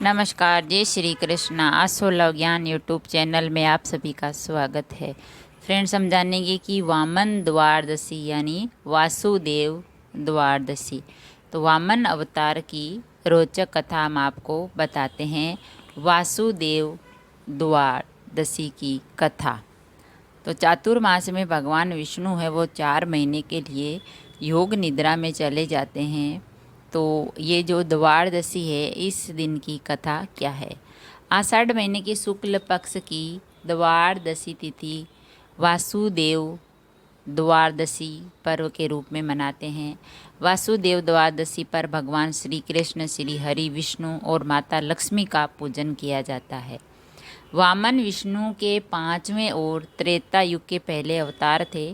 नमस्कार, जय श्री कृष्ण। आसोलव ज्ञान यूट्यूब चैनल में आप सभी का स्वागत है। फ्रेंड्स, हम जानेंगे कि वामन द्वादशी यानी वासुदेव द्वादशी। तो वामन अवतार की रोचक कथा हम आपको बताते हैं। वासुदेव द्वादशी की कथा। तो चातुर्मास में भगवान विष्णु है वो 4 महीने के लिए योग निद्रा में चले जाते हैं। तो ये जो द्वादशी है, इस दिन की कथा क्या है। आषाढ़ महीने की शुक्ल पक्ष की द्वादशी तिथि वासुदेव द्वादशी पर्व के रूप में मनाते हैं। वासुदेव द्वादशी पर भगवान श्री कृष्ण, श्री हरि विष्णु और माता लक्ष्मी का पूजन किया जाता है। वामन विष्णु के 5वें और त्रेता युग के पहले अवतार थे।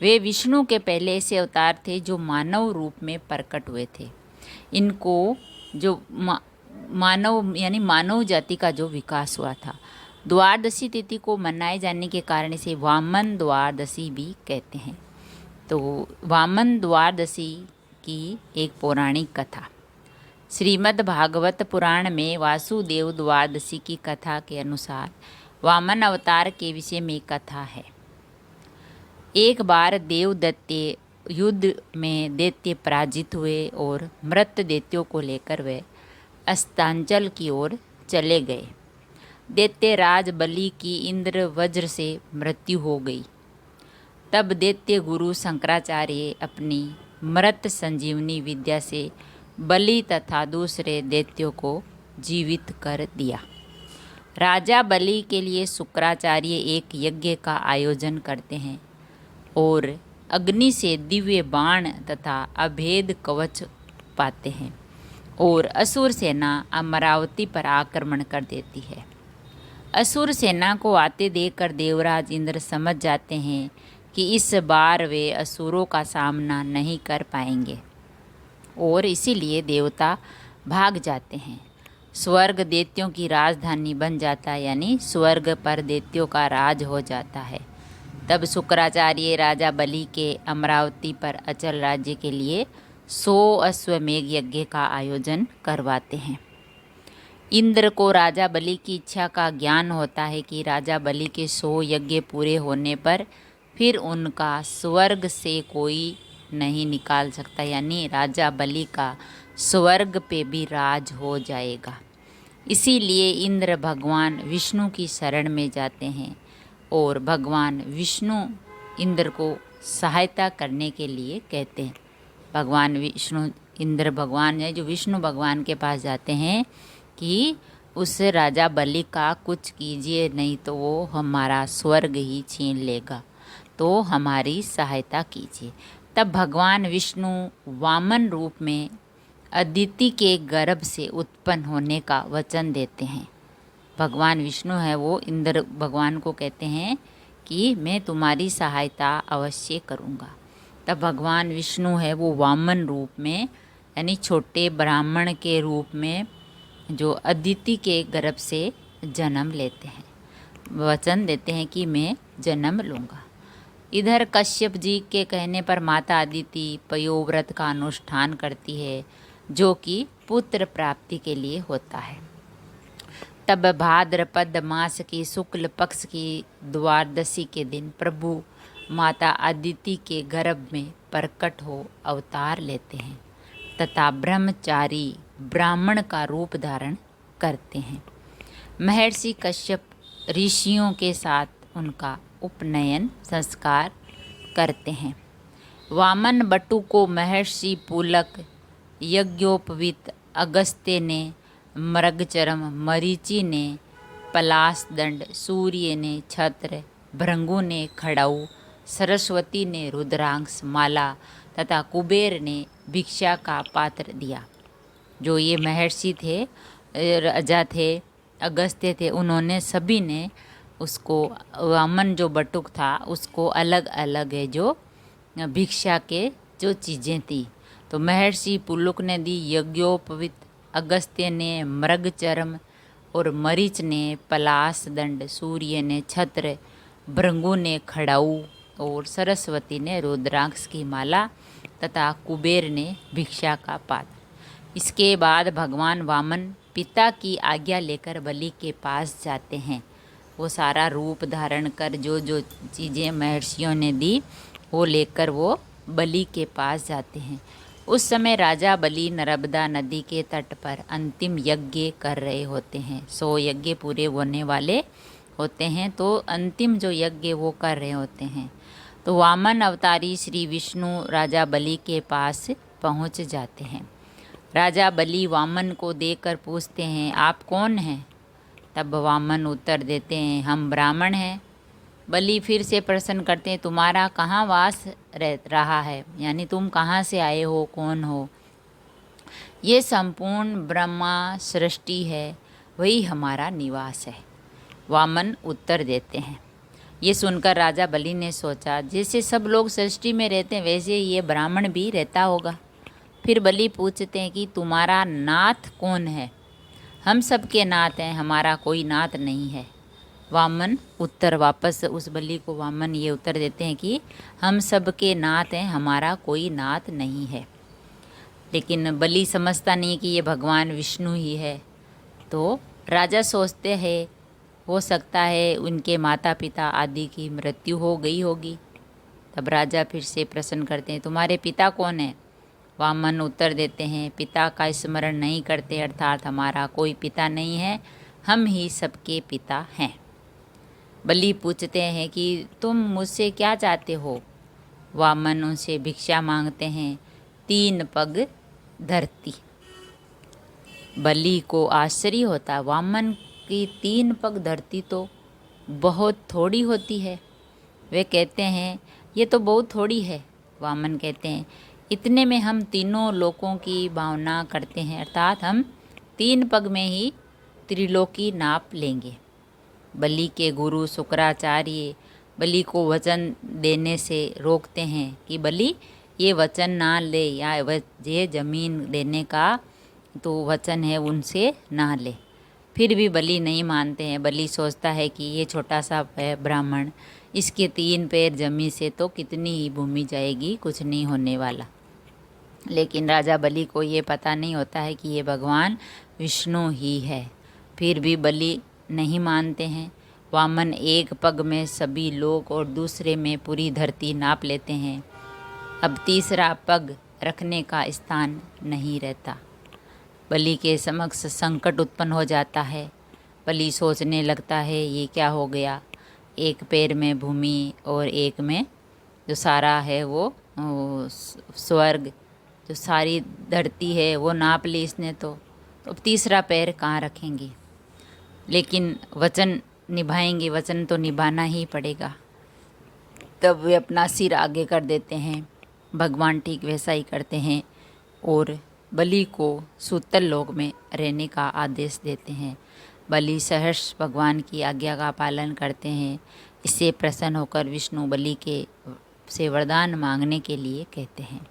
वे विष्णु के पहले ऐसे अवतार थे जो मानव रूप में प्रकट हुए थे। इनको जो मानव यानी मानव जाति का जो विकास हुआ था। द्वादशी तिथि को मनाए जाने के कारण इसे वामन द्वादशी भी कहते हैं। तो वामन द्वादशी की एक पौराणिक कथा। श्रीमद् भागवत पुराण में वासुदेव द्वादशी की कथा के अनुसार वामन अवतार के विषय में कथा है। एक बार देवदत्ते युद्ध में दैत्य पराजित हुए और मृत दैत्यों को लेकर वे अस्तांचल की ओर चले गए। दैत्य राज बलि की इंद्र वज्र से मृत्यु हो गई। तब दैत्य गुरु शंकराचार्य अपनी मृत संजीवनी विद्या से बलि तथा दूसरे दैत्यों को जीवित कर दिया। राजा बलि के लिए शुक्राचार्य एक यज्ञ का आयोजन करते हैं और अग्नि से दिव्य बाण तथा अभेद कवच पाते हैं और असुर सेना अमरावती पर आक्रमण कर देती है। असुर सेना को आते देखकर देवराज इंद्र समझ जाते हैं कि इस बार वे असुरों का सामना नहीं कर पाएंगे और इसीलिए देवता भाग जाते हैं। स्वर्ग दैत्यों की राजधानी बन जाता है, यानी स्वर्ग पर दैत्यों का राज हो जाता है। तब शुक्राचार्य राजा बलि के अमरावती पर अचल राज्य के लिए 100 अश्वमेघ यज्ञ का आयोजन करवाते हैं। इंद्र को राजा बलि की इच्छा का ज्ञान होता है कि राजा बलि के 100 यज्ञ पूरे होने पर फिर उनका स्वर्ग से कोई नहीं निकाल सकता, यानी राजा बलि का स्वर्ग पे भी राज हो जाएगा। इसीलिए इंद्र भगवान विष्णु की शरण में जाते हैं और भगवान विष्णु इंद्र को सहायता करने के लिए कहते हैं। भगवान विष्णु इंद्र भगवान है जो विष्णु भगवान के पास जाते हैं कि उस राजा बलि का कुछ कीजिए, नहीं तो वो हमारा स्वर्ग ही छीन लेगा, तो हमारी सहायता कीजिए। तब भगवान विष्णु वामन रूप में अदिति के गर्भ से उत्पन्न होने का वचन देते हैं। भगवान विष्णु है वो इंद्र भगवान को कहते हैं कि मैं तुम्हारी सहायता अवश्य करूँगा। तब भगवान विष्णु है वो वामन रूप में यानी छोटे ब्राह्मण के रूप में जो अदिति के गर्भ से जन्म लेते हैं, वचन देते हैं कि मैं जन्म लूँगा। इधर कश्यप जी के कहने पर माता अदिति पयोव्रत का अनुष्ठान करती है, जो कि पुत्र प्राप्ति के लिए होता है। तब भाद्रपद मास की शुक्ल पक्ष की द्वादशी के दिन प्रभु माता अदिति के गर्भ में प्रकट हो अवतार लेते हैं तथा ब्रह्मचारी ब्राह्मण का रूप धारण करते हैं। महर्षि कश्यप ऋषियों के साथ उनका उपनयन संस्कार करते हैं। वामन बटु को महर्षि पुलक, यज्ञोपवीत अगस्त्य ने मृगचरम, मरीचि ने पलाशदंड, सूर्य ने छत्र, भृंगु ने खड़ाऊ, सरस्वती ने रुद्रांश माला तथा कुबेर ने भिक्षा का पात्र दिया। जो ये महर्षि थे, राजा थे, अगस्त्य थे, उन्होंने सभी ने उसको वामन जो बटुक था उसको अलग अलग है जो भिक्षा के जो चीज़ें थी। तो महर्षि पुलुक ने दी यज्ञोपवीत, अगस्त्य ने मृगचरम और मरीच ने पलाश दंड, सूर्य ने छत्र, भृंगु ने खड़ाऊ और सरस्वती ने रुद्राक्ष की माला तथा कुबेर ने भिक्षा का पात्र। इसके बाद भगवान वामन पिता की आज्ञा लेकर बलि के पास जाते हैं। वो सारा रूप धारण कर जो जो चीज़ें महर्षियों ने दी वो लेकर वो बलि के पास जाते हैं। उस समय राजा बलि नर्मदा नदी के तट पर अंतिम यज्ञ कर रहे होते हैं। 100 यज्ञ पूरे होने वाले होते हैं, तो अंतिम जो यज्ञ वो कर रहे होते हैं। तो वामन अवतारी श्री विष्णु राजा बलि के पास पहुंच जाते हैं। राजा बलि वामन को देखकर पूछते हैं, आप कौन हैं? तब वामन उत्तर देते हैं, हम ब्राह्मण हैं। बलि फिर से प्रश्न करते हैं, तुम्हारा कहाँ वास रह रहा है, यानी तुम कहाँ से आए हो, कौन हो? ये संपूर्ण ब्रह्मा सृष्टि है, वही हमारा निवास है, वामन उत्तर देते हैं। ये सुनकर राजा बलि ने सोचा, जैसे सब लोग सृष्टि में रहते हैं वैसे ये ब्राह्मण भी रहता होगा। फिर बलि पूछते हैं कि तुम्हारा नाथ कौन है? हम सबके नाथ हैं, हमारा कोई नाथ नहीं है। वामन उत्तर वापस उस बलि को वामन ये उत्तर देते हैं कि हम सबके नाथ हैं, हमारा कोई नाथ नहीं है। लेकिन बलि समझता नहीं कि ये भगवान विष्णु ही है। तो राजा सोचते हैं हो सकता है उनके माता पिता आदि की मृत्यु हो गई होगी। तब राजा फिर से प्रश्न करते हैं, तुम्हारे पिता कौन है? वामन उत्तर देते हैं, पिता का स्मरण नहीं करते, अर्थात हमारा कोई पिता नहीं है, हम ही सबके पिता हैं। बलि पूछते हैं कि तुम मुझसे क्या चाहते हो? वामन उनसे भिक्षा मांगते हैं, 3 पग धरती। बलि को आश्चर्य होता, वामन की 3 पग धरती तो बहुत थोड़ी होती है। वे कहते हैं ये तो बहुत थोड़ी है। वामन कहते हैं इतने में हम तीनों लोकों की भावना करते हैं, अर्थात हम 3 पग में ही त्रिलोकी नाप लेंगे। बलि के गुरु शुक्राचार्य बलि को वचन देने से रोकते हैं कि बलि ये वचन ना ले, या ये जमीन देने का तो वचन है उनसे ना ले। फिर भी बलि नहीं मानते हैं। बलि सोचता है कि ये छोटा सा ब्राह्मण, इसके 3 पैर जमीन से तो कितनी ही भूमि जाएगी, कुछ नहीं होने वाला। लेकिन राजा बलि को ये पता नहीं होता है कि ये भगवान विष्णु ही है। फिर भी बलि नहीं मानते हैं। वामन 1 पग में सभी लोग और दूसरे में पूरी धरती नाप लेते हैं। अब तीसरा पग रखने का स्थान नहीं रहता। बलि के समक्ष संकट उत्पन्न हो जाता है। बलि सोचने लगता है ये क्या हो गया, 1 पैर में भूमि और 1 में जो सारा है वो स्वर्ग, जो सारी धरती है वो नाप ली इसने। तो अब तीसरा पैर कहाँ रखेंगे? लेकिन वचन निभाएंगे, वचन तो निभाना ही पड़ेगा। तब वे अपना सिर आगे कर देते हैं। भगवान ठीक वैसा ही करते हैं और बलि को सूतल लोक में रहने का आदेश देते हैं। बलि सहर्ष भगवान की आज्ञा का पालन करते हैं। इससे प्रसन्न होकर विष्णु बलि के से वरदान मांगने के लिए कहते हैं।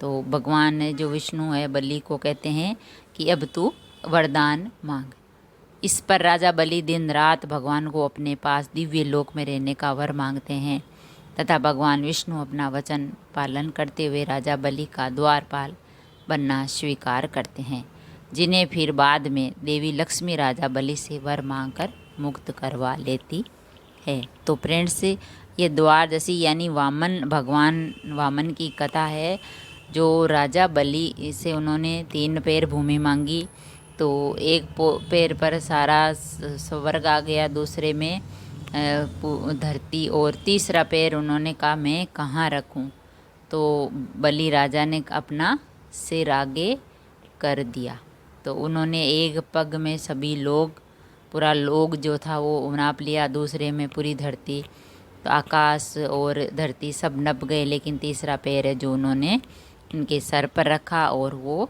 तो भगवान जो विष्णु है बलि को कहते हैं कि अब तू वरदान मांग। इस पर राजा बलि दिन रात भगवान को अपने पास दिव्य लोक में रहने का वर मांगते हैं तथा भगवान विष्णु अपना वचन पालन करते हुए राजा बलि का द्वारपाल बनना स्वीकार करते हैं, जिन्हें फिर बाद में देवी लक्ष्मी राजा बलि से वर मांगकर मुक्त करवा लेती है। तो फ्रेंड्स, ये द्वादशी यानी भगवान वामन की कथा है। जो राजा बलि से उन्होंने 3 पैर भूमि मांगी, तो 1 पैर पर सारा स्वर्ग आ गया, दूसरे में धरती, और तीसरा पैर उन्होंने कहा मैं कहाँ रखूं? तो बलि राजा ने अपना सिर आगे कर दिया। तो उन्होंने 1 पग में सभी लोग, पूरा लोग जो था वो नाप लिया, दूसरे में पूरी धरती, तो आकाश और धरती सब नप गए। लेकिन तीसरा पैर है जो उन्होंने उनके सर पर रखा और वो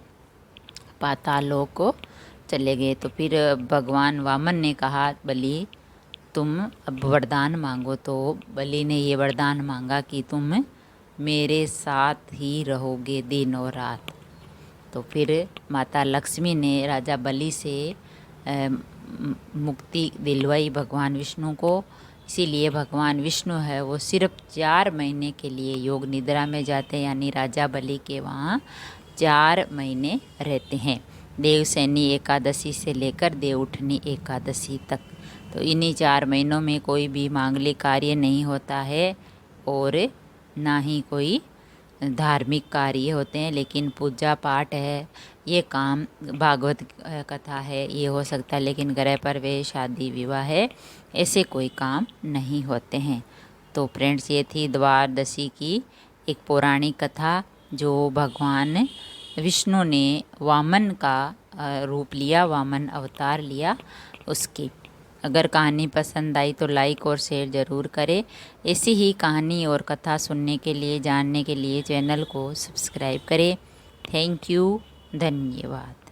पाताल लोक को चले गए। तो फिर भगवान वामन ने कहा बलि तुम अब वरदान मांगो। तो बलि ने ये वरदान मांगा कि तुम मेरे साथ ही रहोगे दिन और रात। तो फिर माता लक्ष्मी ने राजा बलि से मुक्ति दिलवाई भगवान विष्णु को। इसीलिए भगवान विष्णु है वो सिर्फ 4 महीने के लिए योग निद्रा में जाते हैं, यानी राजा बलि के वहाँ 4 महीने रहते हैं। देवसैनी एकादशी से लेकर देवउठनी एकादशी तक। तो इन्हीं 4 महीनों में कोई भी मांगलिक कार्य नहीं होता है और ना ही कोई धार्मिक कार्य होते हैं, लेकिन पूजा पाठ है, ये काम, भागवत कथा है, ये हो सकता है, लेकिन गृह प्रवेश, शादी विवाह है, ऐसे कोई काम नहीं होते हैं। तो फ्रेंड्स, ये थी द्वादशी की एक पौराणिक कथा, जो भगवान विष्णु ने वामन का रूप लिया, वामन अवतार लिया उसकी। अगर कहानी पसंद आई तो लाइक और शेयर ज़रूर करें। ऐसी ही कहानी और कथा सुनने के लिए, जानने के लिए चैनल को सब्सक्राइब करें। थैंक यू, धन्यवाद।